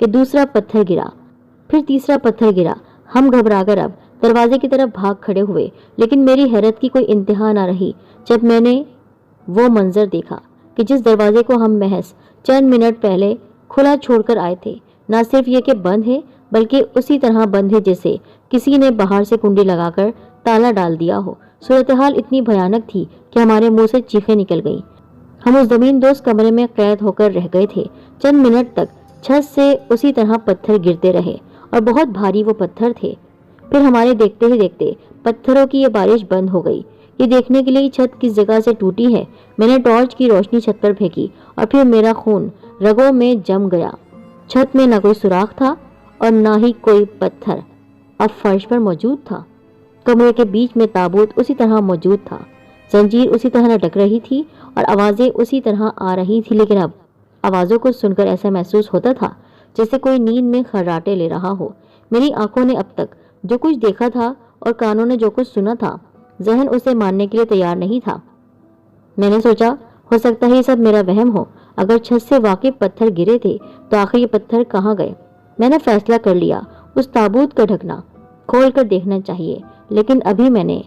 کہ دوسرا پتھر گرا، پھر تیسرا پتھر گرا۔ ہم گھبرا کر اب دروازے کی طرف بھاگ کھڑے ہوئے، لیکن میری حیرت کی کوئی انتہا نہ رہی جب میں نے وہ منظر دیکھا کہ جس دروازے کو ہم محض چند منٹ پہلے کھلا چھوڑ کر آئے تھے، نہ صرف یہ کہ بند ہے بلکہ اسی طرح بند ہے جیسے کسی نے باہر سے کنڈی لگا کر تالا ڈال دیا ہو۔ صورتحال اتنی بھیانک تھی کہ ہمارے منہ سے چیخیں نکل گئیں۔ ہم اس زمین دوز کمرے میں قید ہو کر رہ گئے تھے۔ چند منٹ تک چھت سے اسی طرح پتھر گرتے رہے اور بہت بھاری وہ پتھر تھے۔ پھر ہمارے دیکھتے ہی دیکھتے پتھروں کی یہ بارش بند ہو گئی۔ یہ دیکھنے کے لیے چھت کس جگہ سے ٹوٹی ہے، میں نے ٹارچ کی روشنی چھت پر پھینکی اور پھر میرا خون رگوں میں جم گیا۔ چھت میں نہ کوئی سوراخ تھا اور نہ ہی کوئی پتھر اب فرش پر موجود تھا۔ کمرے کے بیچ میں تابوت اسی طرح موجود تھا، زنجیر اسی طرح لٹک رہی تھی اور آوازیں اسی طرح آ رہی تھی، لیکن اب آوازوں کو سن کر ایسا محسوس ہوتا تھا جیسے کوئی نیند میں خراٹے لے رہا ہو۔ میری آنکھوں نے اب تک جو کچھ دیکھا تھا اور کانوں نے جو کچھ سنا تھا، ذہن اسے ماننے کے لیے تیار نہیں تھا۔ میں نے سوچا ہو سکتا ہے یہ سب میرا وہم ہو۔ اگر چھت سے واقعی پتھر گرے تھے تو آخر یہ پتھر کہاں گئے؟ میں نے فیصلہ کر لیا اس تابوت کا ڈھکنا کھول کر دیکھنا چاہیے، لیکن ابھی میں نے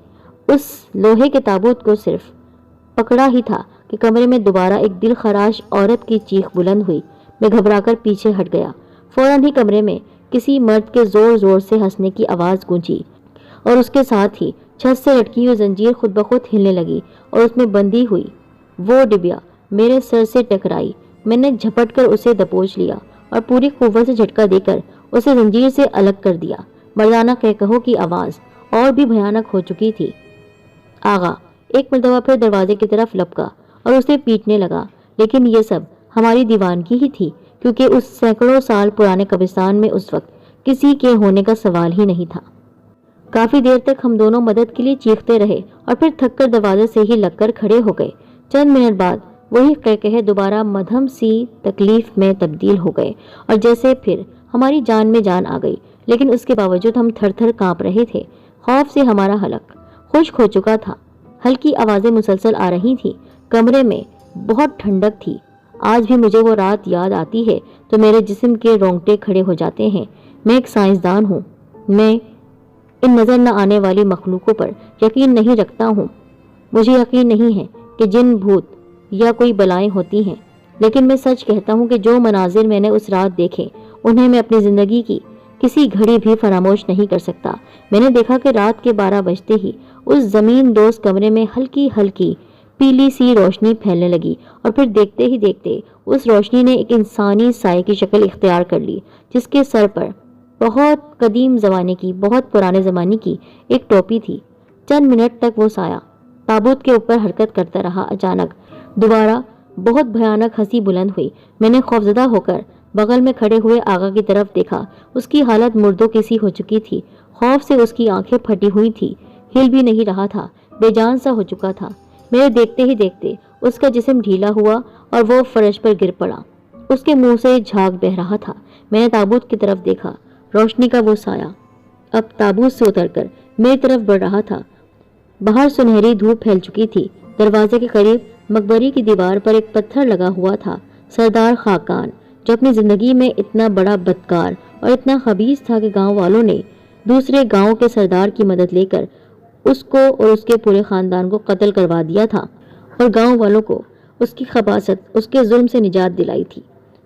اس لوہے کے تابوت کو صرف پکڑا ہی تھا کہ کمرے میں دوبارہ ایک دل خراش عورت کی چیخ بلند ہوئی۔ میں گھبرا کر پیچھے ہٹ گیا۔ فوراً ہی کمرے میں کسی مرد کے زور زور سے ہنسنے کی آواز گونجی اور اس کے ساتھ ہی چھت سے لٹکی ہوئی زنجیر خود بخود ہلنے لگی اور اس میں بندھی ہوئی وہ ڈبیا میرے سر سے ٹکرائی۔ میں نے جھپٹ کر اسے دبوچ لیا اور پوری قوت سے جھٹکا دے کر اسے زنجیر سے الگ کر دیا۔ مردانہ کہکہوں کی آواز اور بھی بھیانک ہو چکی تھی۔ آغا ایک مرتبہ پھر دروازے کی طرف لپکا اور اسے پیٹنے لگا، لیکن یہ سب ہماری دیوانگی ہی تھی، کیونکہ اس سینکڑوں سال پرانے قبرستان میں اس وقت کسی کے ہونے کا سوال ہی نہیں تھا۔ کافی دیر تک ہم دونوں مدد کے لیے چیختے رہے اور پھر تھک کر دروازے سے ہی لگ کر کھڑے ہو گئے۔ چند منٹ بعد وہی قہقہے دوبارہ مدھم سی تکلیف میں تبدیل ہو گئے اور جیسے پھر ہماری جان میں جان آ گئی، لیکن اس کے باوجود ہم تھر تھر کانپ رہے تھے۔ خوف سے ہمارا حلق خشک ہو چکا تھا۔ ہلکی آوازیں مسلسل آ رہی تھیں۔ کمرے میں بہت ٹھنڈک تھی۔ آج بھی مجھے وہ رات یاد آتی ہے تو میرے جسم کے رونگٹے کھڑے ہو جاتے ہیں۔ میں ایک سائنسدان ہوں، میں ان نظر نہ آنے والی مخلوقوں پر یقین نہیں رکھتا ہوں۔ مجھے یقین نہیں ہے کہ جن بھوت یا کوئی بلائیں ہوتی ہیں، لیکن میں سچ کہتا ہوں کہ جو مناظر میں نے اس رات دیکھے انہیں میں اپنی زندگی کی کسی گھڑی بھی فراموش نہیں کر سکتا۔ میں نے دیکھا کہ رات کے 12 بجتے ہی اس زمین دوز کمرے میں ہلکی ہلکی پیلی سی روشنی پھیلنے لگی اور پھر دیکھتے ہی دیکھتے اس روشنی نے ایک انسانی سائے کی شکل اختیار کر لی، جس کے سر پر بہت قدیم زمانے کی، بہت پرانے زمانے کی ایک ٹوپی تھی۔ چند منٹ تک وہ سایہ تابوت کے اوپر حرکت کرتا رہا۔ اچانک دوبارہ بہت بھیانک ہنسی بلند ہوئی۔ میں نے خوفزدہ ہو کر بغل میں کھڑے ہوئے آغا کی طرف دیکھا۔ اس کی حالت مردوں کی سی ہو چکی تھی۔ خوف سے اس کی آنکھیں پھٹی ہوئی تھی، ہل بھی نہیں رہا تھا، بے جان سا ہو چکا تھا۔ میرے دیکھتے ہی دیکھتے اس کا جسم ڈھیلا ہوا اور وہ فرش پر گر پڑا۔ اس کے منہ سے جھاگ بہ رہا تھا۔ میں نے تابوت کی طرف دیکھا۔ روشنی کا وہ سایہ اب تابوت سے اتر کر میری طرف بڑھ رہا تھا۔ باہر سنہری دھوپ پھیل چکی تھی۔ دروازے کے قریب مقبری کی دیوار پر ایک پتھر لگا ہوا تھا۔ سردار خاقان، جو اپنی زندگی میں اتنا بڑا بدکار اور اتنا خبیث تھا کہ گاؤں والوں نے دوسرے گاؤں کے سردار کی مدد لے کر اس کو اور اس کے پورے خاندان کو قتل کروا دیا تھا اور گاؤں والوں کو اس کی خباثت، اس کے ظلم سے نجات دلائی تھی۔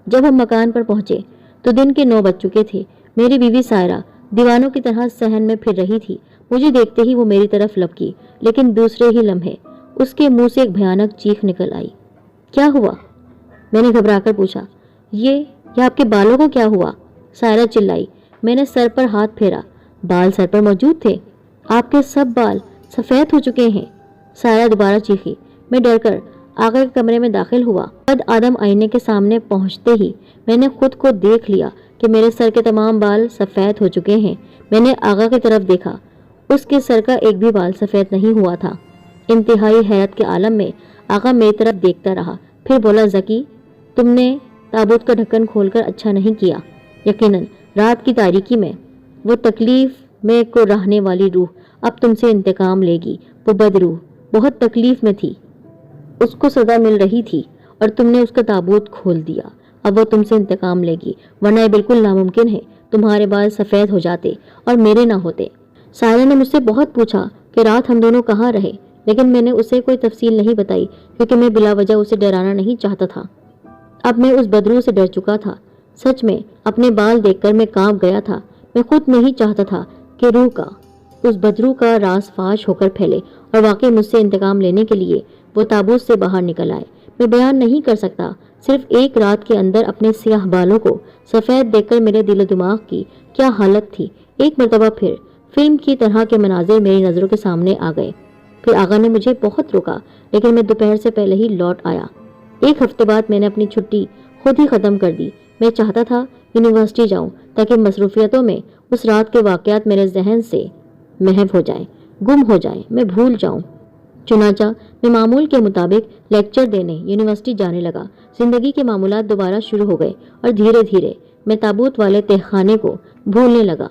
جب ہم مکان پر پہنچے تو دن کے 9 بج چکے تھے۔ میری بیوی سائرہ دیوانوں کی طرح صحن میں پھر رہی تھی۔ مجھے دیکھتے ہی وہ میری طرف لپکی، لیکن دوسرے ہی لمحے اس کے منہ سے ایک بھیانک چیخ نکل آئی۔ کیا ہوا؟ میں نے گھبرا کر پوچھا۔ یہ آپ کے بالوں کو کیا ہوا؟ سائرہ چلائی۔ میں نے سر پر ہاتھ پھیرا۔ بال سر پر موجود تھے۔ آپ کے سب بال سفید ہو چکے ہیں۔ سائرہ دوبارہ چیخی۔ میں ڈر کر آغا کے کمرے میں داخل ہوا۔ بد آدم آئینے کے سامنے پہنچتے ہی میں نے خود کو دیکھ لیا کہ میرے سر کے تمام بال سفید ہو چکے ہیں۔ میں نے آغا کی طرف دیکھا۔ اس کے سر کا ایک بھی بال سفید نہیں ہوا تھا۔ انتہائی حیرت کے عالم میں آغا میری طرف دیکھتا رہا، پھر بولا، زکی، تم نے تابوت کا ڈھکن کھول کر اچھا نہیں کیا۔ یقیناً رات کی تاریکی میں وہ تکلیف میں کو رہنے والی روح اب تم سے انتقام لے گی۔ وہ بد روح بہت تکلیف میں تھی، اس کو سزا مل رہی تھی اور تم نے اس کا تابوت کھول دیا۔ اب وہ تم سے انتقام لے گی، ورنہ یہ بالکل ناممکن ہے، تمہارے بال سفید ہو جاتے اور میرے نہ ہوتے۔ سائرہ نے مجھ سے بہت پوچھا کہ رات ہم دونوں کہاں رہے، لیکن میں نے اسے کوئی تفصیل نہیں بتائی کیونکہ میں بلا وجہ اسے ڈرانا نہیں چاہتا تھا۔ اب میں اس بدرو سے ڈر چکا تھا۔ سچ میں اپنے بال دیکھ کر میں کانپ گیا تھا۔ میں خود نہیں چاہتا تھا کہ روح کا اس بدرو کا راز فاش ہو کر پھیلے اور واقعی مجھ سے انتقام لینے کے لیے وہ تابوت سے باہر نکل آئے۔ میں بیان نہیں کر سکتا، صرف ایک رات کے اندر اپنے سیاہ بالوں کو سفید دیکھ کر میرے دل و دماغ کی کیا حالت تھی۔ ایک مرتبہ پھر فلم کی طرح کے مناظر میری نظروں کے سامنے آ گئے۔ پھر آغا نے مجھے بہت روکا، لیکن میں دوپہر سے پہلے ہی لوٹ آیا۔ ایک ہفتے بعد میں نے اپنی چھٹی خود ہی ختم کر دی۔ میں چاہتا تھا یونیورسٹی جاؤں تاکہ مصروفیتوں میں اس رات کے واقعات میرے ذہن سے محو ہو جائیں، گم ہو جائیں، میں بھول جاؤں۔ چنانچہ میں معمول کے مطابق لیکچر دینے یونیورسٹی جانے لگا۔ زندگی کے معمولات دوبارہ شروع ہو گئے اور دھیرے دھیرے میں تابوت والے تہخانے کو بھولنے لگا۔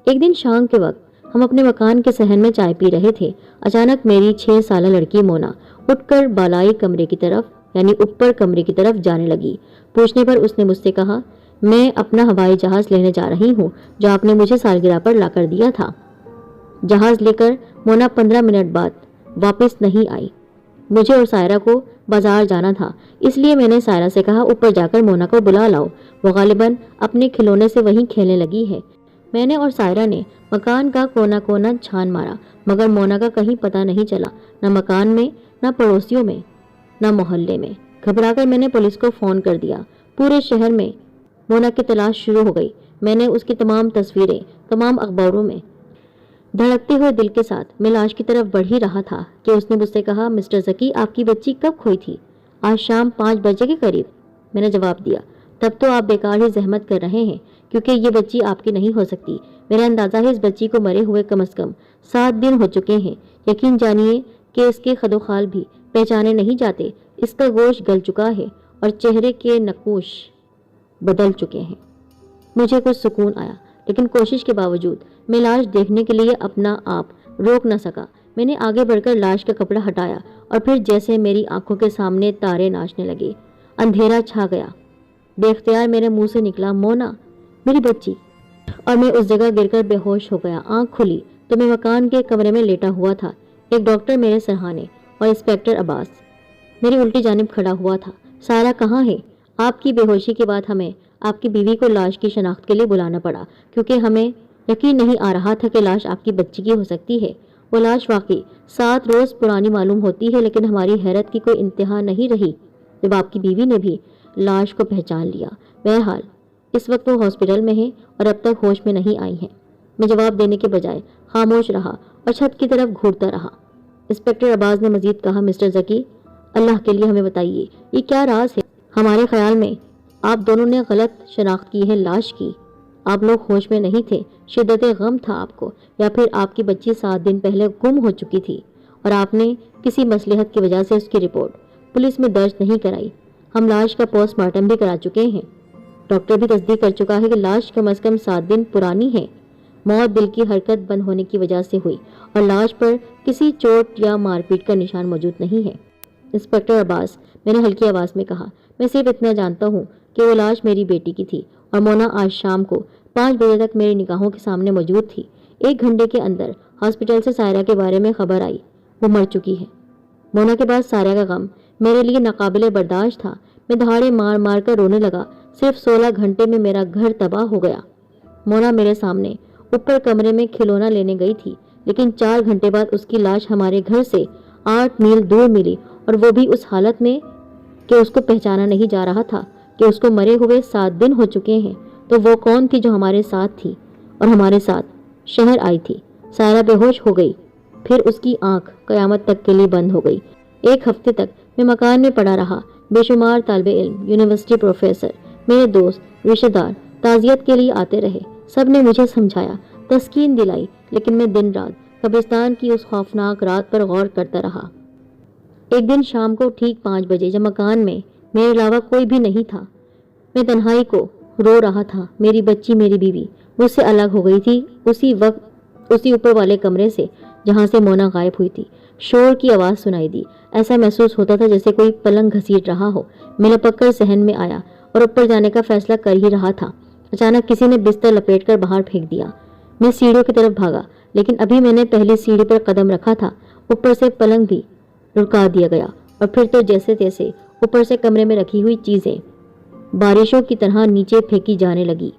ایک دن شام کے وقت ہم اپنے مکان کے صحن میں چائے پی رہے تھے۔ اچانک میری 6 سالہ لڑکی مونا اٹھ کر بالائی کمرے کی طرف یعنی اوپر کمرے کی طرف جانے لگی۔ پوچھنے پر اس نے مجھ سے کہا، میں اپنا ہوائی جہاز لینے جا رہی ہوں جو آپ نے مجھے سالگرہ پر لا کر دیا تھا۔ جہاز لے کر مونا 15 منٹ بعد واپس نہیں آئی۔ مجھے اور سائرہ کو بازار جانا تھا، اس لیے میں نے سائرہ سے کہا اوپر جا کر مونا کو بلا لاؤ، وہ غالباً اپنے کھلونے سے وہیں کھیلنے لگی ہے۔ میں نے اور سائرہ نے مکان کا کونا کونا چھان مارا، مگر مونا کا کہیں پتہ نہیں چلا، نہ مکان میں، نہ پڑوسیوں میں، نہ محلے میں۔ گھبرا کر میں نے پولیس کو فون کر دیا۔ پورے شہر میں مونا کی تلاش شروع ہو گئی۔ میں نے اس کی تمام تصویریں تمام اخباروں میں۔ دھڑکتے ہوئے دل کے ساتھ میں لاش کی طرف بڑھ ہی رہا تھا کہ اس نے مجھ سے کہا، مسٹر زکی، آپ کی بچی کب کھوئی تھی؟ آج شام 5 بجے کے قریب، میں نے جواب دیا۔ تب تو آپ بیکار ہی زحمت کر رہے ہیں کیونکہ یہ بچی آپ کی نہیں ہو سکتی۔ میرا اندازہ ہے اس بچی کو مرے ہوئے کم از کم 7 دن ہو چکے ہیں۔ یقین جانیے کہ اس کے خد و خال بھی پہچانے نہیں جاتے۔ اس کا گوشت گل چکا ہے اور چہرے کے نقوش بدل چکے ہیں۔ مجھے کچھ سکون آیا، لیکن کوشش کے باوجود میں لاش دیکھنے کے لیے اپنا آپ روک نہ سکا۔ میں نے آگے بڑھ کر لاش کا کپڑا ہٹایا اور پھر جیسے میری آنکھوں کے سامنے تارے ناچنے لگے، اندھیرا چھا گیا۔ بے اختیار میرے منہ سے نکلا، مونا، میری بچی، اور میں اس جگہ گر کر بے ہوش ہو گیا۔ آنکھ کھلی تو میں مکان کے کمرے میں لیٹا ہوا تھا۔ ایک ڈاکٹر میرے سرہانے اور انسپکٹر عباس میری الٹی جانب کھڑا ہوا تھا۔ سائرہ کہاں ہے؟ آپ کی بے ہوشی کے بعد ہمیں آپ کی بیوی کو لاش کی شناخت کے لیے بلانا پڑا کیونکہ ہمیں یقین نہیں آ رہا تھا کہ لاش آپ کی بچی کی ہو سکتی ہے۔ وہ لاش واقعی 7 روز پرانی معلوم ہوتی ہے، لیکن ہماری حیرت کی کوئی انتہا نہیں رہی جب آپ کی بیوی نے بھی لاش کو پہچان لیا۔ بہرحال اس وقت وہ ہاسپٹل میں ہے اور اب تک ہوش میں نہیں آئی ہیں۔ میں جواب دینے کے بجائے خاموش رہا اور چھت کی طرف گھورتا رہا۔ انسپکٹر عباس نے مزید کہا، مسٹر زکی، اللہ کے لیے ہمیں بتائیے یہ کیا راز ہے؟ ہمارے خیال میں آپ دونوں نے غلط شناخت کی ہے لاش کی۔ آپ لوگ ہوش میں نہیں تھے، شدت غم تھا آپ کو، یا پھر آپ کی بچی 7 دن پہلے گم ہو چکی تھی اور آپ نے کسی مصلحت کی وجہ سے اس کی رپورٹ پولیس میں درج نہیں کرائی۔ ہم لاش کا پوسٹ مارٹم بھی کرا چکے ہیں۔ ڈاکٹر بھی تصدیق کر چکا ہے کہ لاش کم از کم 7 دن پرانی ہے۔ موت دل کی حرکت بند ہونے کی وجہ سے ہوئی اور لاش پر کسی چوٹ یا مار پیٹ کا نشان موجود نہیں ہے۔ انسپکٹر عباس، میں نے ہلکی آواز میں کہا، میں صرف اتنا جانتا ہوں کہ وہ لاش میری بیٹی کی تھی اور مونا آج شام کو 5 بجے تک میری نگاہوں کے سامنے موجود تھی۔ 1 گھنٹے کے اندر ہاسپٹل سے سائرہ کے بارے میں خبر آئی، وہ مر چکی ہے۔ مونا کے بعد سائرہ کا غم میرے لیے ناقابل برداشت تھا۔ میں دھاڑے مار مار کر رونے لگا۔ صرف 16 گھنٹے میں میرا گھر تباہ ہو گیا۔ مونا میرے سامنے اوپر کمرے میں کھلونا لینے گئی تھی، لیکن 4 گھنٹے بعد اس کی لاش ہمارے گھر سے 8 میل دور ملی، اور وہ بھی اس حالت میں کہ اس کو پہچانا نہیں جا رہا تھا کہ اس کو مرے ہوئے 7 دن ہو چکے ہیں۔ تو وہ کون تھی جو ہمارے ساتھ تھی اور ہمارے ساتھ شہر آئی تھی؟ سائرہ بے ہوش ہو گئی، پھر اس کی آنکھ قیامت تک کے لیے بند ہو گئی۔ 1 ہفتے تک میں مکان میں پڑا رہا۔ بے شمار طالب علم، یونیورسٹی پروفیسر، میرے دوست، رشتہ دار تعزیت کے لیے آتے رہے۔ سب نے مجھے سمجھایا، تسکین دلائی، لیکن میں دن رات قبرستان کی اس خوفناک رات پر غور کرتا رہا۔ ایک دن شام کو ٹھیک 5 بجے جب مکان میں میرے علاوہ کوئی بھی نہیں تھا، میں تنہائی کو رو رہا تھا۔ میری بچی، میری بیوی مجھ سے الگ ہو گئی تھی اسی وقت، اسی اوپر والے کمرے سے جہاں سے مونا غائب ہوئی تھی۔ شور کی آواز سنائی دی۔ ایسا محسوس ہوتا تھا جیسے کوئی پلنگ گھسیٹ رہا ہو۔ میں لپک کر صحن میں آیا اور اوپر جانے کا فیصلہ کر ہی رہا تھا، اچانک کسی نے بستر لپیٹ کر باہر پھینک دیا۔ میں سیڑھیوں کی طرف بھاگا، لیکن ابھی میں نے پہلی سیڑھی پر قدم رکھا تھا، اوپر سے پلنگ بھی لڑکا دیا گیا، اور پھر تو جیسے تیسے اوپر سے کمرے میں رکھی ہوئی چیزیں بارشوں کی طرح نیچے پھینکی جانے لگی۔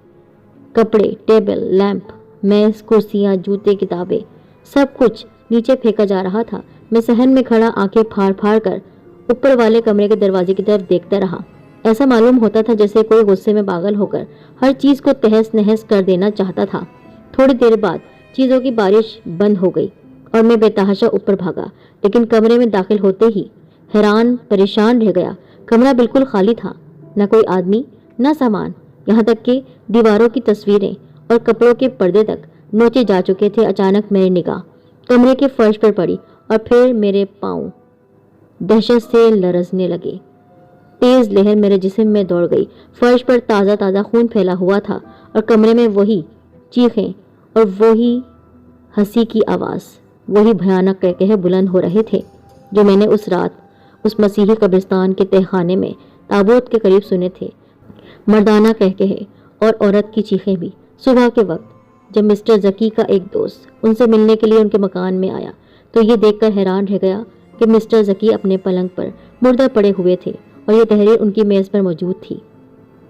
کپڑے، ٹیبل، لیمپ، میز، کرسیاں، جوتے، کتابیں، سب کچھ نیچے پھینکا جا رہا تھا۔ میں صحن میں کھڑا آنکھیں پھاڑ پھاڑ کر اوپر والے کمرے کے دروازے کی طرف دیکھتا رہا۔ ایسا معلوم ہوتا تھا جیسے کوئی غصے میں پاگل ہو کر ہر چیز کو تہس نہس کر دینا چاہتا تھا۔ تھوڑی دیر بعد چیزوں کی بارش بند ہو گئی اور میں بے تحاشا اوپر بھاگا، لیکن کمرے میں داخل ہوتے ہی حیران پریشان رہ گیا۔ کمرہ بالکل خالی تھا، نہ کوئی آدمی، نہ سامان، یہاں تک کہ دیواروں کی تصویریں اور کپڑوں کے پردے تک نوچے جا چکے تھے۔ اچانک میری نگاہ کمرے کے فرش پر پڑی اور پھر میرے پاؤں دہشت سے لرزنے لگے۔ تیز لہر میرے جسم میں دوڑ گئی۔ فرش پر تازہ تازہ خون پھیلا ہوا تھا اور کمرے میں وہی چیخیں اور وہی ہنسی کی آواز، وہی بھیانک قہقہے بلند ہو رہے تھے جو میں نے اس رات اس مسیحی قبرستان کے تہخانے میں تابوت کے قریب سنے تھے۔ مردانہ قہقہے اور عورت کی چیخیں بھی۔ صبح کے وقت جب مسٹر زکی کا ایک دوست ان سے ملنے کے لیے ان کے مکان میں آیا تو یہ دیکھ کر حیران رہ گیا کہ مسٹر زکی اپنے پلنگ پر مردہ پڑے ہوئے تھے اور یہ تحریر ان کی میز پر موجود تھی۔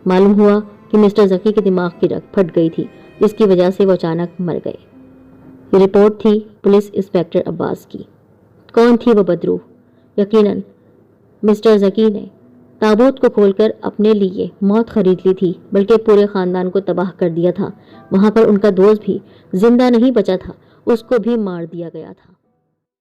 معلوم ہوا کہ مسٹر زکی کے دماغ کی رگ پھٹ گئی تھی، جس کی وجہ سے وہ اچانک مر گئے۔ یہ رپورٹ تھی پولیس انسپکٹر عباس کی۔ کون تھی وہ بدروح؟ یقیناً مسٹر زکی نے تابوت کو کھول کر اپنے لیے موت خرید لی تھی، بلکہ پورے خاندان کو تباہ کر دیا تھا۔ وہاں پر ان کا دوست بھی زندہ نہیں بچا تھا، اس کو بھی مار دیا گیا تھا۔